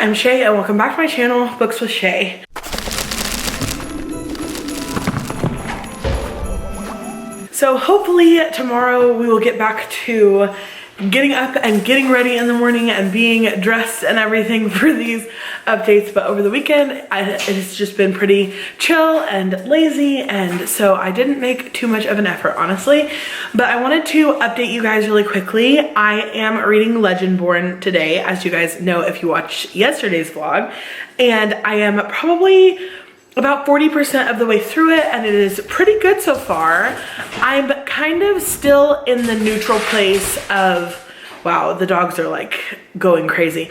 I'm Shay and welcome back to my channel, Books with Shay. So hopefully tomorrow we will get back to getting up and getting ready in the morning and being dressed and everything for these updates. But over the weekend, it has just been pretty chill and lazy, and so I didn't make too much of an effort, honestly. But I wanted to update you guys really quickly. I am reading Legendborn today, as you guys know if you watched yesterday's vlog, and I am probably about 40% of the way through it, and it is pretty good so far. I'm kind of still in the neutral place of, wow, the dogs are like going crazy.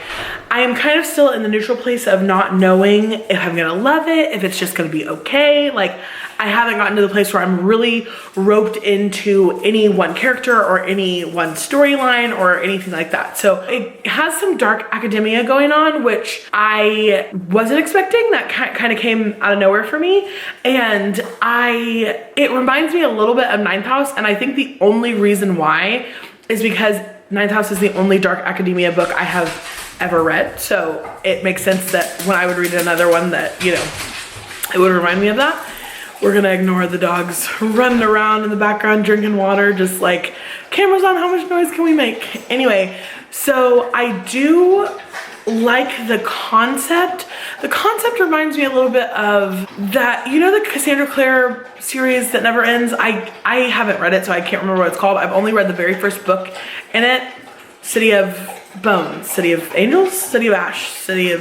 I am kind of still in the neutral place of not knowing if I'm gonna love it, if it's just gonna be okay. Like, I haven't gotten to the place where I'm really roped into any one character or any one storyline or anything like that. So it has some dark academia going on, which I wasn't expecting. That kind of came out of nowhere for me. And it reminds me a little bit of Ninth House. And I think the only reason why is because Ninth House is the only dark academia book I have ever read. So it makes sense that when I would read another one that, you know, it would remind me of that. We're gonna ignore the dogs running around in the background, drinking water, just like, camera's on, how much noise can we make? Anyway, so I do like the concept. The concept reminds me a little bit of that, you know, the Cassandra Clare series that never ends? I haven't read it, so I can't remember what it's called. I've only read the very first book in it, City of Bones, City of Angels, City of Ash, City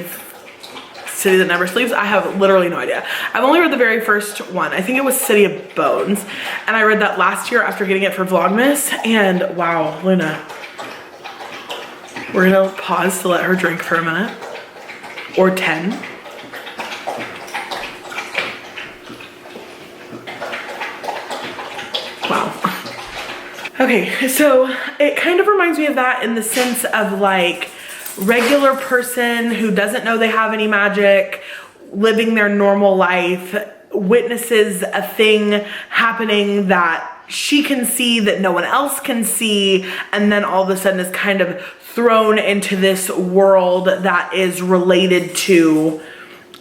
That Never Sleeps. I have literally no idea. I've only read the very first one. I think it was City of Bones. And I read that last year after getting it for VLOGMAS. And wow, Luna. We're gonna pause to let her drink for a minute. Or 10. Wow. Okay, so it kind of reminds me of that in the sense of like, regular person who doesn't know they have any magic, living their normal life, witnesses a thing happening that she can see that no one else can see, and then all of a sudden is kind of thrown into this world that is related to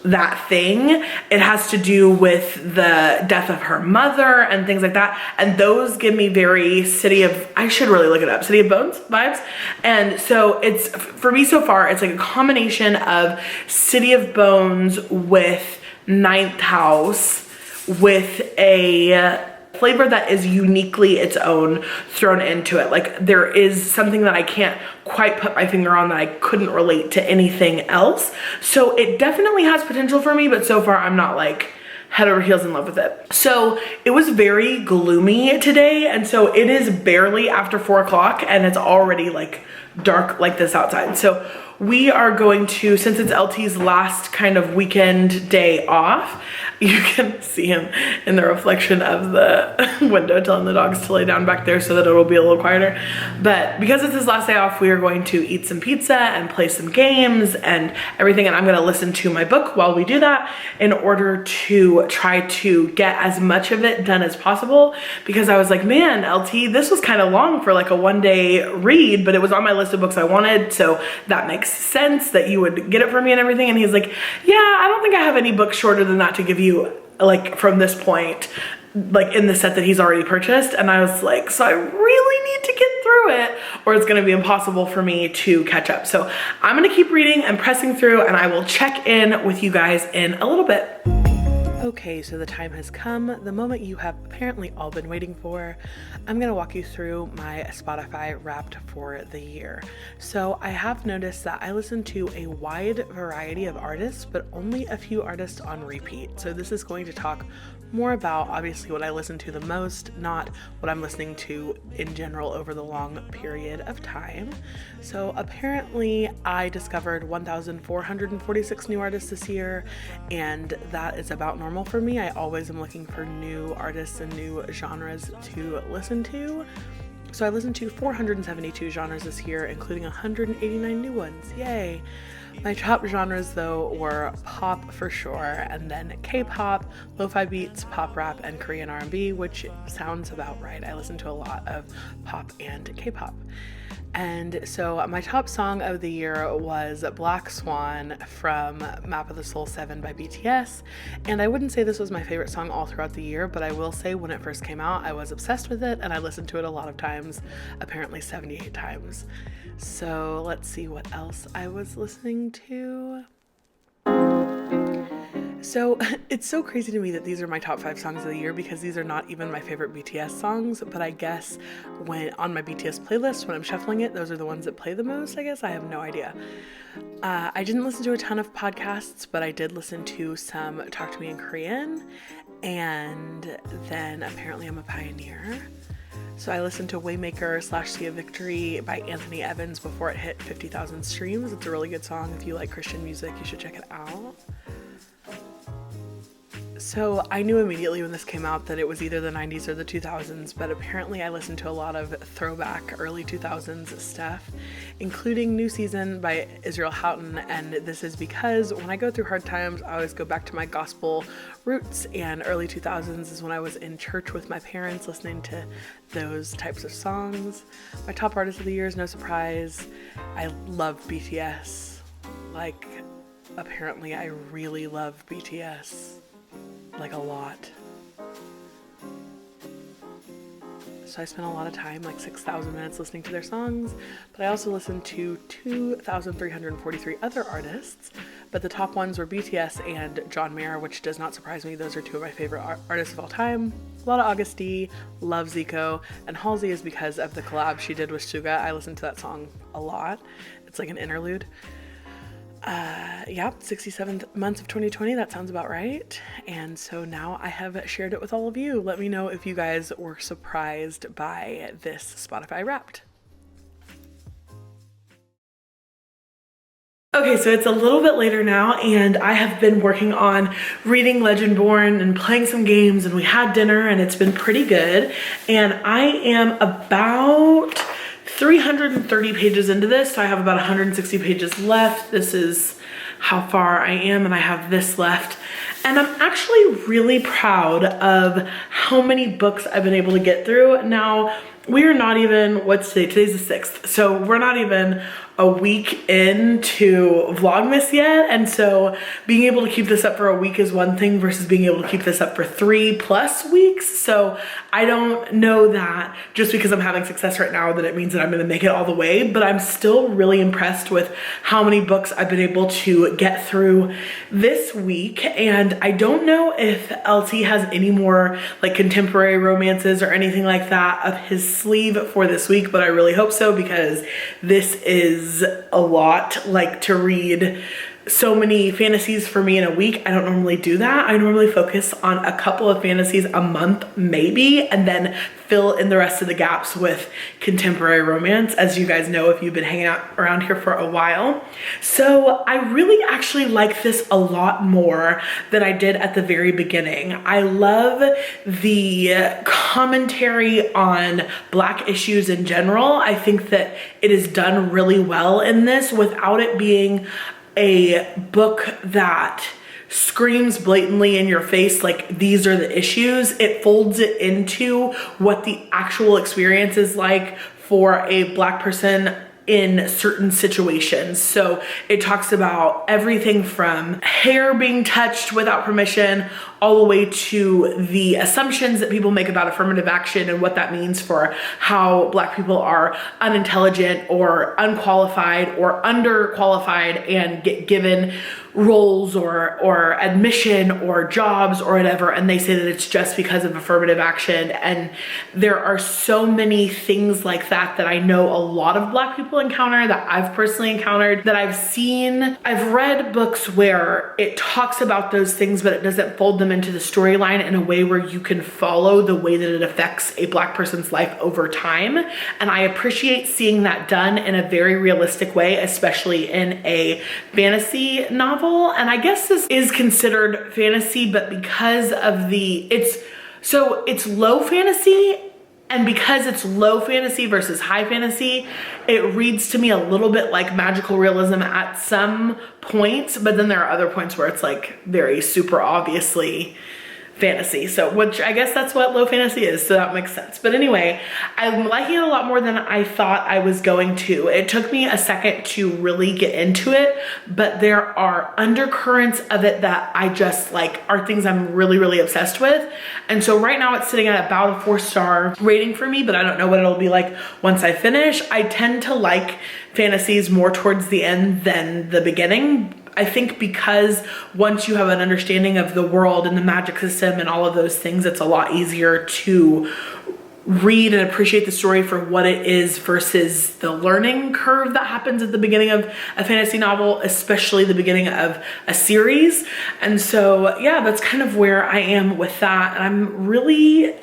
that thing. It has to do with the death of her mother and things like that. And those give me very I should really look it up, City of Bones vibes. And so it's, for me so far, it's like a combination of City of Bones with Ninth House with a flavor that is uniquely its own thrown into it. Like, there is something that I can't quite put my finger on that I couldn't relate to anything else. So it definitely has potential for me, but so far I'm not like head over heels in love with it. So it was very gloomy today, and so it is barely after 4 o'clock and it's already like dark like this outside. So we are going to, since it's LT's last kind of weekend day off, you can see him in the reflection of the window telling the dogs to lay down back there so that it'll be a little quieter. But because it's his last day off, we are going to eat some pizza and play some games and everything. And I'm gonna listen to my book while we do that in order to try to get as much of it done as possible. Because I was like, man, LT, this was kind of long for like a one-day read, but it was on my list of books I wanted. So that makes sense that you would get it for me and everything. And he's like, yeah, I don't think I have any books shorter than that to give you, like, from this point, like in the set that he's already purchased. And I was like, so I really need to get through it or it's gonna be impossible for me to catch up. So I'm gonna keep reading and pressing through, and I will check in with you guys in a little bit. Okay, so the time has come, the moment you have apparently all been waiting for. I'm gonna walk you through my Spotify Wrapped for the year. So I have noticed that I listen to a wide variety of artists, but only a few artists on repeat. So this is going to talk more about obviously what I listen to the most, not what I'm listening to in general over the long period of time. So apparently I discovered 1,446 new artists this year, and that is about normal for me. I always am looking for new artists and new genres to listen to. So I listened to 472 genres this year, including 189 new ones. Yay! My top genres though were pop for sure, and then K-pop, lo-fi beats, pop rap, and Korean R&B, which sounds about right. I listen to a lot of pop and K-pop. And so my top song of the year was Black Swan from Map of the Soul 7 by BTS. And I wouldn't say this was my favorite song all throughout the year, but I will say when it first came out, I was obsessed with it and I listened to it a lot of times, apparently 78 times. So let's see what else I was listening to. So it's so crazy to me that these are my top 5 songs of the year because these are not even my favorite BTS songs, but I guess when on my BTS playlist, when I'm shuffling it, those are the ones that play the most, I guess. I have no idea. I didn't listen to a ton of podcasts, but I did listen to some Talk to Me in Korean, and then apparently I'm a Pioneer. So I listened to Waymaker / Sea of Victory by Anthony Evans before it hit 50,000 streams. It's a really good song. If you like Christian music, you should check it out. So I knew immediately when this came out that it was either the 90s or the 2000s, but apparently I listened to a lot of throwback early 2000s stuff, including New Season by Israel Houghton, and this is because when I go through hard times, I always go back to my gospel roots, and early 2000s is when I was in church with my parents listening to those types of songs. My top artist of the year is no surprise. I love BTS. Like, apparently I really love BTS. Like a lot. So I spent a lot of time, like 6,000 minutes listening to their songs, but I also listened to 2,343 other artists, but the top ones were BTS and John Mayer, which does not surprise me. Those are 2 of my favorite artists of all time. A lot of August D, love Zico, and Halsey is because of the collab she did with Suga. I listened to that song a lot. It's like an interlude. Yeah, 67 months of 2020, that sounds about right. And so now I have shared it with all of you. Let me know if you guys were surprised by this Spotify Wrapped. Okay, so it's a little bit later now, and I have been working on reading Legendborn and playing some games, and we had dinner, and it's been pretty good. And I am about 330 pages into this, so I have about 160 pages left. This is how far I am, and I have this left. And I'm actually really proud of how many books I've been able to get through. Now, we are not even, what's today? Today's the 6th. So we're not even a week into Vlogmas yet. And so being able to keep this up for a week is one thing versus being able to keep this up for 3+ weeks. So I don't know that just because I'm having success right now that it means that I'm gonna make it all the way, but I'm still really impressed with how many books I've been able to get through this week. And I don't know if LT has any more like contemporary romances or anything like that up his sleeve for this week, but I really hope so because this is a lot, like to read so many fantasies for me in a week. I don't normally do that. I normally focus on a couple of fantasies a month maybe, and then fill in the rest of the gaps with contemporary romance, as you guys know if you've been hanging out around here for a while. So I really actually like this a lot more than I did at the very beginning. I love the commentary on Black issues in general. I think that it is done really well in this without it being a book that screams blatantly in your face like these are the issues. It folds it into what the actual experience is like for a Black person in certain situations. So it talks about everything from hair being touched without permission all the way to the assumptions that people make about affirmative action and what that means for how Black people are unintelligent or unqualified or underqualified and get given roles or admission or jobs or whatever, and they say that it's just because of affirmative action. And there are so many things like that that I know a lot of Black people encounter, that I've personally encountered, that I've seen. I've read books where it talks about those things, but it doesn't fold them into the storyline in a way where you can follow the way that it affects a Black person's life over time. And I appreciate seeing that done in a very realistic way, especially in a fantasy novel. And I guess this is considered fantasy, but because of it's low fantasy And because it's low fantasy versus high fantasy, it reads to me a little bit like magical realism at some points, but then there are other points where it's like very super obviously fantasy. So, which I guess that's what low fantasy is, so that makes sense. But anyway, I'm liking it a lot more than I thought I was going to. It took me a second to really get into it, but there are undercurrents of it that I just like are things I'm really, really obsessed with. And so right now it's sitting at about a 4-star rating for me, but I don't know what it'll be like once I finish. I tend to like fantasies more towards the end than the beginning. I think because once you have an understanding of the world and the magic system and all of those things, it's a lot easier to read and appreciate the story for what it is versus the learning curve that happens at the beginning of a fantasy novel, especially the beginning of a series. And so, yeah, that's kind of where I am with that. And I'm really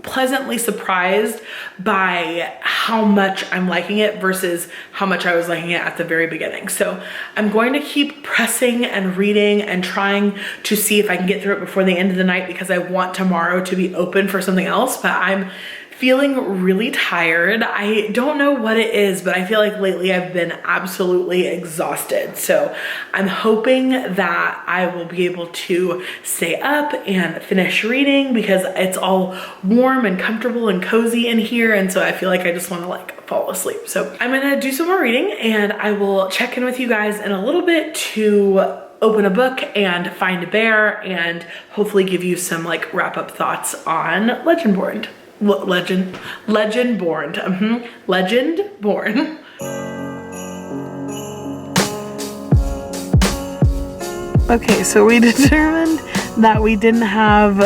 pleasantly surprised by how much I'm liking it versus how much I was liking it at the very beginning. So I'm going to keep pressing and reading and trying to see if I can get through it before the end of the night, because I want tomorrow to be open for something else, but I'm feeling really tired. I don't know what it is, but I feel like lately I've been absolutely exhausted. So I'm hoping that I will be able to stay up and finish reading because it's all warm and comfortable and cozy in here. And so I feel like I just want to like fall asleep. So I'm gonna do some more reading and I will check in with you guys in a little bit to open a book and find a bear and hopefully give you some like wrap up thoughts on Legendborn. Legendborn. Legendborn. Okay, so we determined that we didn't have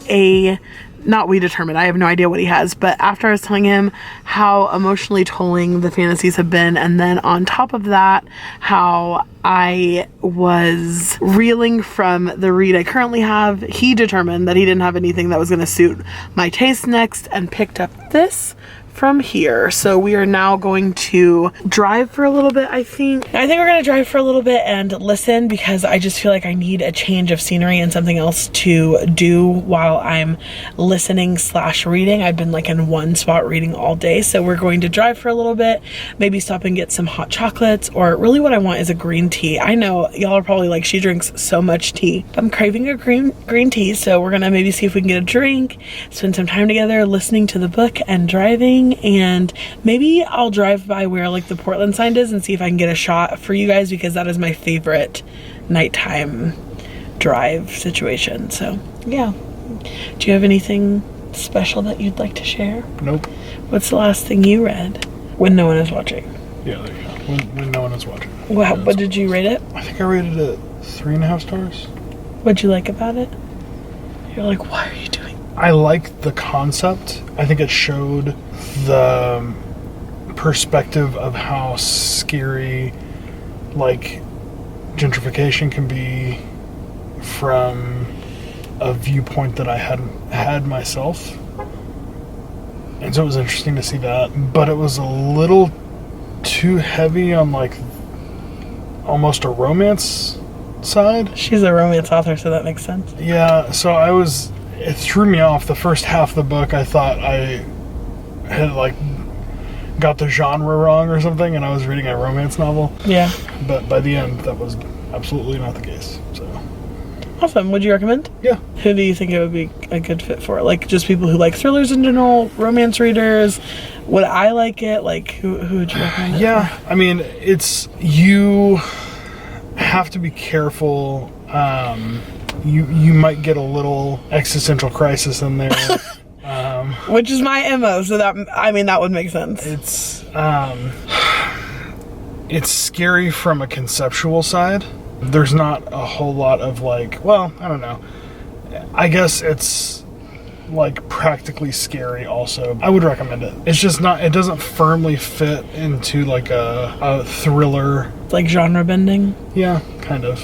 a, not we determined, I have no idea what he has, but after I was telling him how emotionally tolling the fantasies have been, and then on top of that, how I was reeling from the read I currently have, he determined that he didn't have anything that was going to suit my taste next and picked up this from here. So we are now going to drive for a little bit, I think. I think we're going to drive for a little bit and listen because I just feel like I need a change of scenery and something else to do while I'm listening / reading. I've been like in one spot reading all day. So we're going to drive for a little bit, maybe stop and get some hot chocolates, or really what I want is a green tea. I know y'all are probably like, she drinks so much tea. I'm craving a green tea. So we're going to maybe see if we can get a drink, spend some time together listening to the book and driving. And maybe I'll drive by where like the Portland sign is and see if I can get a shot for you guys, because that is my favorite nighttime drive situation. So yeah, do you have anything special that you'd like to share? Nope. What's the last thing you read? When no one is watching. Yeah, there you go. When no one is watching. Wow, what did you rate it? I think I rated it 3.5 stars. What'd you like about it? You're like, why are you doing? I like the concept. I think it showed the perspective of how scary like gentrification can be from a viewpoint that I hadn't had myself. And so it was interesting to see that, but it was a little too heavy on like almost a romance side. She's a romance author, so that makes sense. Yeah, so it threw me off. The first half of the book, I thought I had like got the genre wrong or something, and I was reading a romance novel. Yeah. But by the end, that was absolutely not the case. So awesome. Would you recommend? Yeah. Who do you think it would be a good fit for? Like just people who like thrillers in general, romance readers? Would I like it? Like who would you recommend it for? I mean, you have to be careful. You might get a little existential crisis in there. Which is my MO, so that would make sense. It's scary from a conceptual side. There's not a whole lot of like, well, I don't know. I guess it's like practically scary also. I would recommend it. It's just not, it doesn't firmly fit into like a thriller. Like genre bending? Yeah, kind of.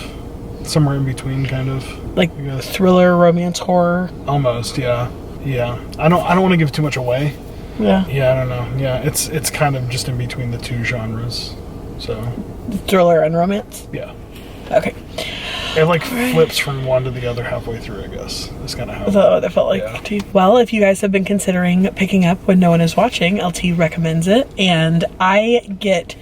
Somewhere in between, kind of. Like thriller, romance, horror? Almost, yeah. Yeah. I don't want to give too much away. Yeah. Yeah, I don't know. Yeah, it's kind of just in between the two genres. So thriller and romance? Yeah. Okay. It like flips from one to the other halfway through, I guess. It's kind of how that felt like to you. Well, if you guys have been considering picking up When No One Is Watching, LT recommends it, and I get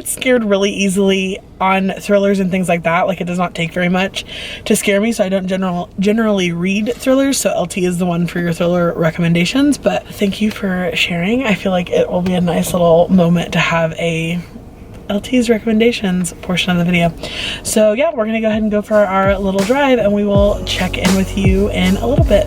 scared really easily on thrillers and things like that. Like, it does not take very much to scare me, so I don't generally read thrillers, so LT is the one for your thriller recommendations. But thank you for sharing. I feel like it will be a nice little moment to have a LT's recommendations portion of the video. So yeah, we're gonna go ahead and go for our little drive, and we will check in with you in a little bit.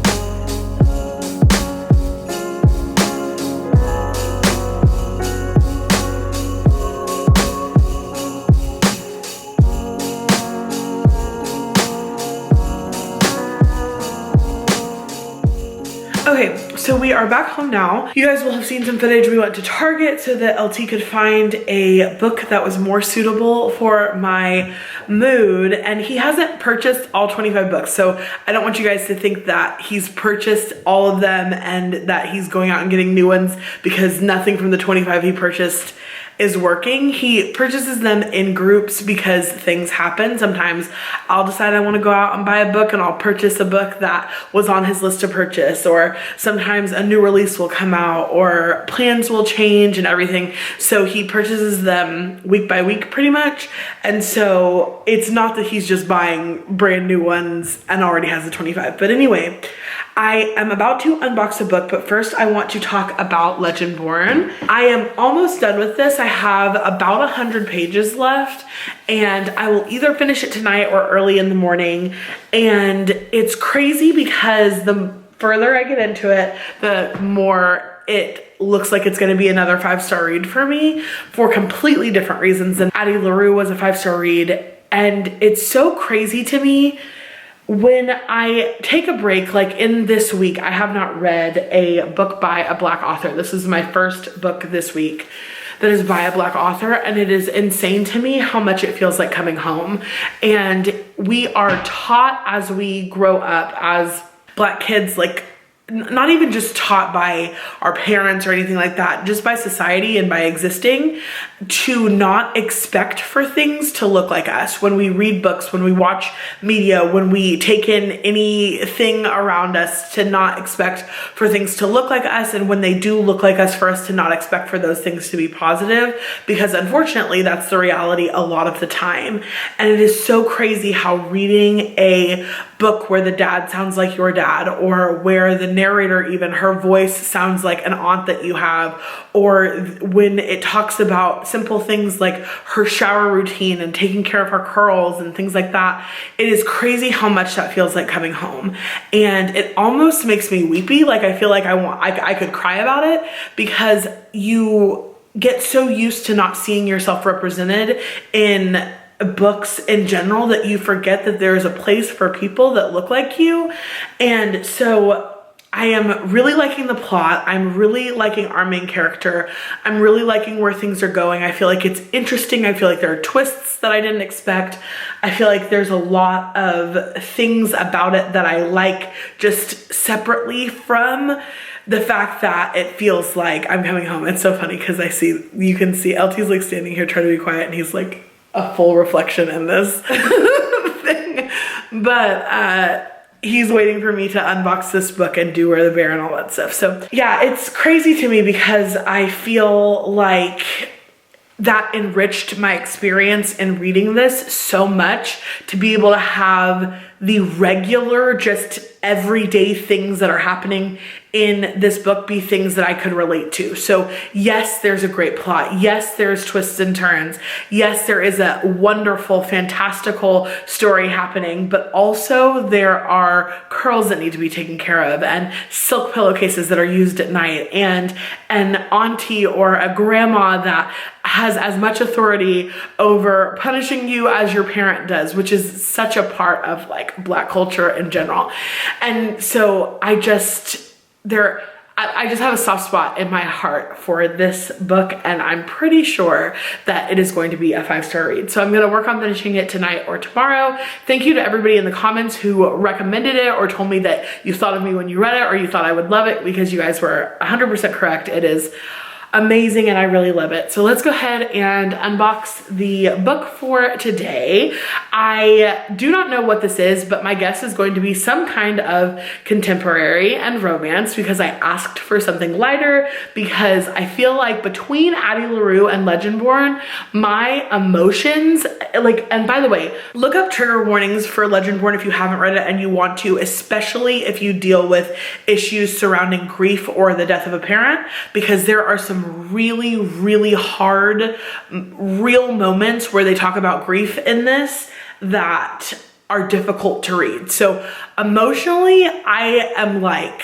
Okay, so we are back home now. You guys will have seen some footage. We went to Target so that LT could find a book that was more suitable for my mood, and he hasn't purchased all 25 books, so I don't want you guys to think that he's purchased all of them and that he's going out and getting new ones, because nothing from the 25 he purchased is working. He purchases them in groups because things happen. Sometimes I'll decide I want to go out and buy a book, and I'll purchase a book that was on his list to purchase, or sometimes a new release will come out, or plans will change and everything. So he purchases them week by week pretty much. And so it's not that he's just buying brand new ones and already has the 25. But anyway, I am about to unbox a book, but first I want to talk about Legendborn. I am almost done with this. I have about 100 pages left, and I will either finish it tonight or early in the morning. And it's crazy because the further I get into it, the more it looks like it's going to be another 5-star read for me, for completely different reasons than Addie LaRue was a 5-star read. And it's so crazy to me when I take a break, like in this week, I have not read a book by a Black author. This is my first book this week that is by a Black author, and it is insane to me how much it feels like coming home. And we are taught as we grow up as Black kids, like not even just taught by our parents or anything like that, just by society and by existing, to not expect for things to look like us. When we read books, when we watch media, when we take in anything around us, to not expect for things to look like us, and when they do look like us, for us to not expect for those things to be positive, because unfortunately that's the reality a lot of the time. And it is so crazy how reading a book where the dad sounds like your dad, or where the narrator, even her voice sounds like an aunt that you have, or when it talks about simple things like her shower routine and taking care of her curls and things like that, it is crazy how much that feels like coming home. And it almost makes me weepy. Like, I feel like I could cry about it, because you get so used to not seeing yourself represented in books in general that you forget that there is a place for people that look like you. And so I am really liking the plot. I'm really liking our main character. I'm really liking where things are going. I feel like it's interesting. I feel like there are twists that I didn't expect. I feel like there's a lot of things about it that I like, just separately from the fact that it feels like I'm coming home. It's so funny because you can see LT's like standing here trying to be quiet, and he's like a full reflection in this thing. But he's waiting for me to unbox this book and do Where the Bear and all that stuff. So yeah, it's crazy to me because I feel like that enriched my experience in reading this so much, to be able to have the regular, just everyday things that are happening in this book be things that I could relate to. So yes, there's a great plot. Yes, there's twists and turns. Yes, there is a wonderful, fantastical story happening, but also there are curls that need to be taken care of, and silk pillowcases that are used at night, and an auntie or a grandma that has as much authority over punishing you as your parent does, which is such a part of like Black culture in general. And so I just have a soft spot in my heart for this book, and I'm pretty sure that it is going to be a 5-star read. So I'm going to work on finishing it tonight or tomorrow. Thank you to everybody in the comments who recommended it or told me that you thought of me when you read it, or you thought I would love it, because you guys were 100% correct. It is amazing and I really love it. So let's go ahead and unbox the book for today. I do not know what this is, but my guess is going to be some kind of contemporary and romance because I asked for something lighter because I feel like between Addie LaRue and Legendborn, my emotions, like, and by the way, look up trigger warnings for Legendborn if you haven't read it and you want to, especially if you deal with issues surrounding grief or the death of a parent, because there are some really, really hard, real moments where they talk about grief in this that are difficult to read. So emotionally, I am like,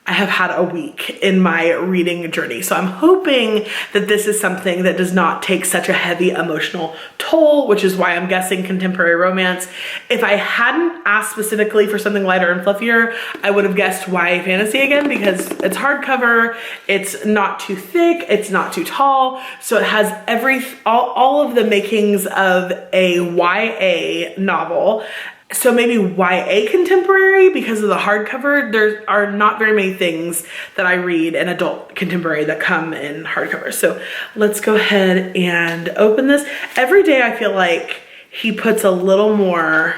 I have had a week in my reading journey. So I'm hoping that this is something that does not take such a heavy emotional toll, which is why I'm guessing contemporary romance. If I hadn't asked specifically for something lighter and fluffier, I would have guessed YA fantasy again because it's hardcover, it's not too thick, it's not too tall. So it has all of the makings of a YA novel. So maybe YA contemporary because of the hardcover. There are not very many things that I read in adult contemporary that come in hardcover. So let's go ahead and open this. Every day I feel like he puts a little more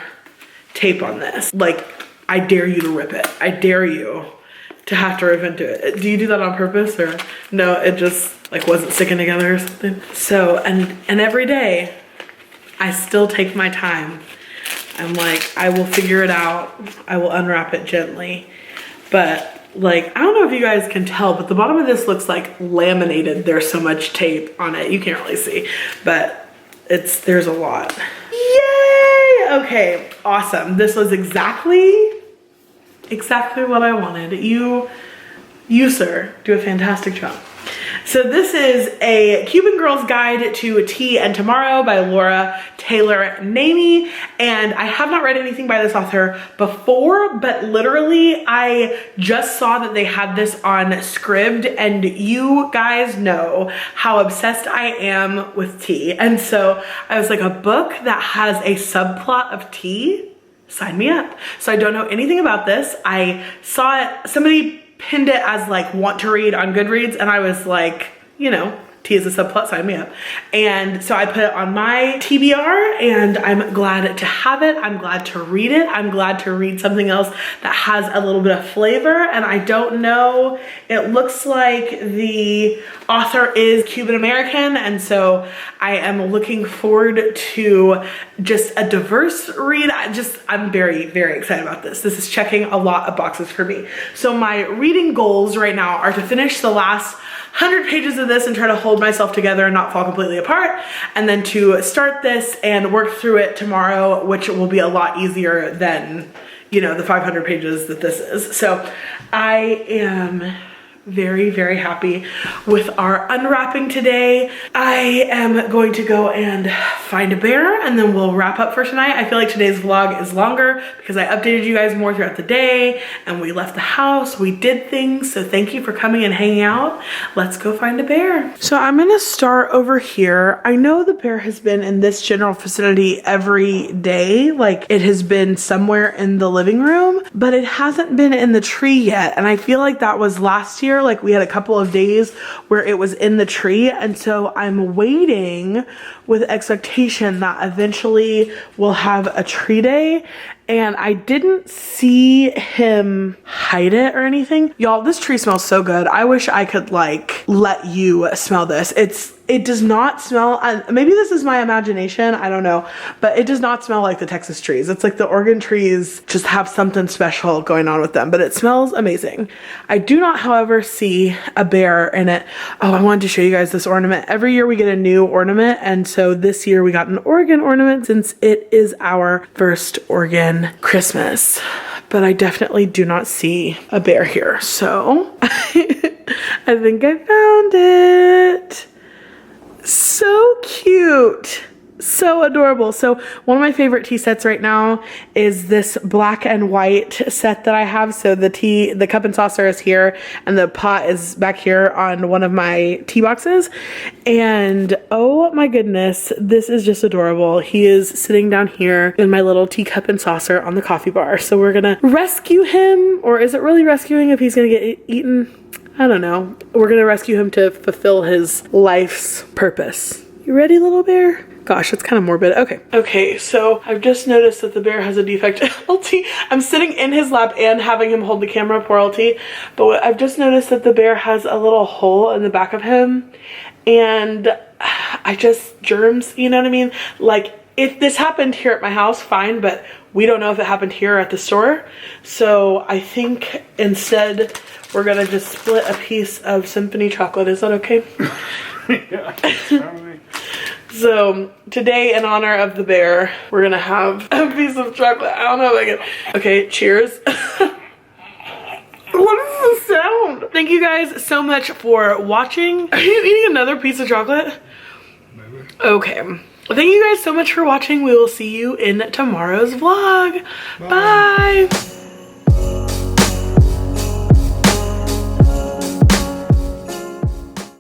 tape on this. Like, I dare you to rip it. I dare you to have to rip into it. Do you do that on purpose or no, it just like wasn't sticking together or something? So, and every day I still take my time. I'm like, I will figure it out. I will unwrap it gently. But like, I don't know if you guys can tell, but the bottom of this looks like laminated. There's so much tape on it. You can't really see, but there's a lot. Yay! Okay, awesome. This was exactly what I wanted. You, sir, do a fantastic job. So this is a Cuban Girl's Guide to Tea and Tomorrow by Laura Taylor Namey. And I have not read anything by this author before, but literally I just saw that they had this on Scribd, and you guys know how obsessed I am with tea. And so I was like, a book that has a subplot of tea? Sign me up. So I don't know anything about this. I saw it, somebody pinned it as like want to read on Goodreads, and I was like, you know, tea is a subplot, sign me up. And so I put it on my TBR, and I'm glad to have it. I'm glad to read it. I'm glad to read something else that has a little bit of flavor. And I don't know, it looks like the author is Cuban American, and so I am looking forward to just a diverse read. I'm very, very excited about this. This is checking a lot of boxes for me. So my reading goals right now are to finish the last 100 pages of this and try to hold myself together and not fall completely apart, and then to start this and work through it tomorrow, which will be a lot easier than, you know, the 500 pages that this is. So I am very, very happy with our unwrapping today. I am going to go and find a bear, and then we'll wrap up for tonight. I feel like today's vlog is longer because I updated you guys more throughout the day, and we left the house, we did things. So thank you for coming and hanging out. Let's go find a bear. So I'm gonna start over here. I know the bear has been in this general vicinity every day. Like, it has been somewhere in the living room, but it hasn't been in the tree yet. And I feel like that was last year. Like, we had a couple of days where it was in the tree, and so I'm waiting with expectation that eventually we'll have a tree day. And I didn't see him hide it or anything. Y'all, this tree smells so good. I wish I could like let you smell this. It does not smell, maybe this is my imagination, I don't know, but it does not smell like the Texas trees. It's like the Oregon trees just have something special going on with them, but it smells amazing. I do not, however, see a bear in it. Oh, I wanted to show you guys this ornament. Every year we get a new ornament, and so this year we got an Oregon ornament since it is our first Oregon Christmas. But I definitely do not see a bear here, so I think I found it. So cute. So adorable. So one of my favorite tea sets right now is this black and white set that I have. So the cup and saucer is here, and the pot is back here on one of my tea boxes. And oh my goodness, this is just adorable. He is sitting down here in my little teacup and saucer on the coffee bar. So we're gonna rescue him, or is it really rescuing if he's gonna get eaten? I don't know. We're gonna rescue him to fulfill his life's purpose. You ready, little bear? Gosh, that's kind of morbid. Okay. Okay, so I've just noticed that the bear has a defect. LT, I'm sitting in his lap and having him hold the camera, poor LT. But I've just noticed that the bear has a little hole in the back of him. And germs, you know what I mean? Like, if this happened here at my house, fine, but we don't know if it happened here at the store. So I think instead we're gonna just split a piece of symphony chocolate. Is that okay? Yeah. So today, in honor of the bear, we're gonna have a piece of chocolate. I don't know if I can. Okay, cheers. What is the sound? Thank you guys so much for watching. Are you eating another piece of chocolate? Maybe. Okay. Well, thank you guys so much for watching. We will see you in tomorrow's vlog. Bye.